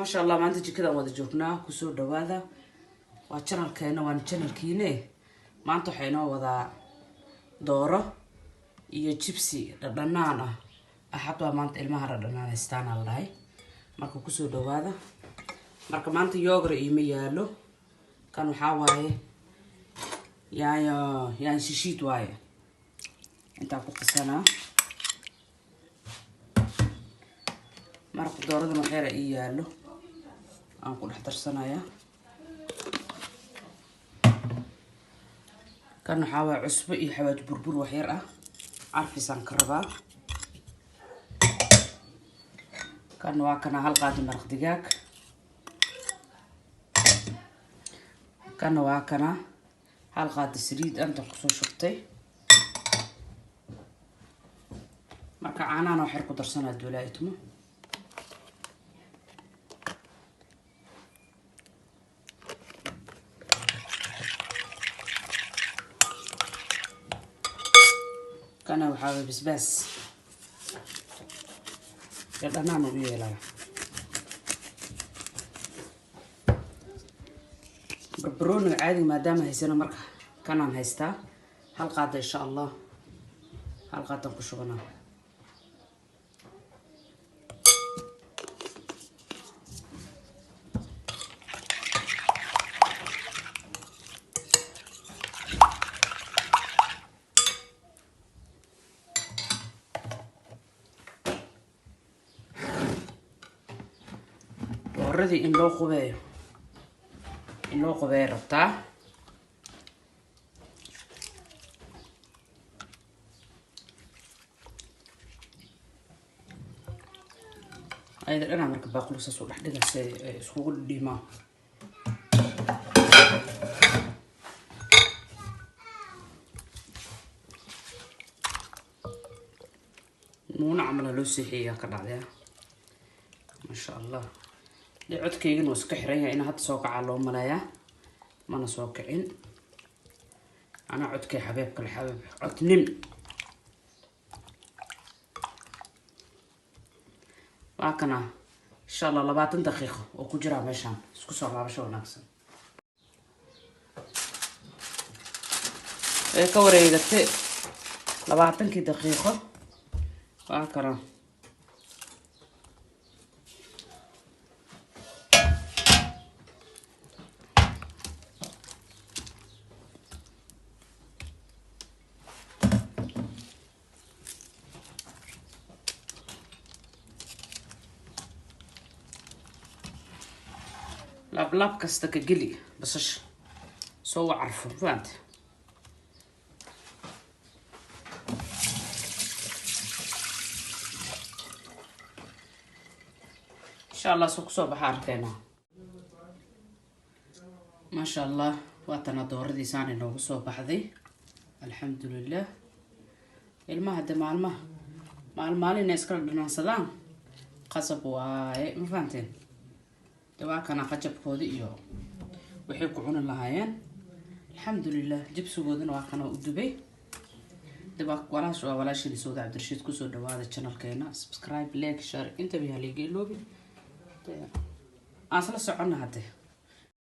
ما شاء الله ما أنت كذا وده جوكنا كسور دواذا وشانل كينا وشانل كينه ما أنتو حينا وذا دورة iyo chipsi dhadhanaan ah axadwa maanta ilmaha dhadhanaan istaan allahay marka ku soo dhawaada marka maanta yogurt ima yaalo kan waxa waaye yaan shishid waaye inta ku qasana marka doorada maxeera ii yaalo aan ku dhex darsanaya kan waxa waaye cusbo iyo xawaaj burbur wax yar ah عارفيسان كربا كان واكنا هالقادي مرق دجاج كان واكنا هالقادي سريد أنت قصو شفتي مركا عانا نوحركو درسنا الدولايتمو أنا وحاول بس يلا نعمل بيه لا بربرون عادي ما دام هيسنا مركه كان هيستا حلقة إن شاء الله حلقة تنقشونا already in loo qubeeyo rabtaa ayda dhana marka baaqulu soo dhex dhigasay isku dhima nuuna amala loo sixiyaa ka dhacday ma sha Allah codkaygan waa iska xiran yahay in hadda soo kaca loo malaya mana soo kicin ana codkay xabeebka la xabeeb codnin waakana insha Allah 20 daqiiqo oo ku jira meeshan isku soo laabasho wanaagsan ka wareegatay 20 daqiiqo waakana لاب كستك قلي بس سوى عرفه فهمت ان شاء الله سوق صباح عرفنا ما شاء الله واتنا دور دي ساني نوغ صباح ذي الحمد لله الماء هذا مع المال الناس كلنا صدام قصب واي ما فهمتين دواكنا قجب كودي iyo wixii ku cun lahaayeen alxamdulillah jibsigoodana waa kana u dubay dabaak walaashii soo Cabdirashiid ku soo dhawaada channelkeena subscribe like share inta biya liiga loobi asla soconna hadda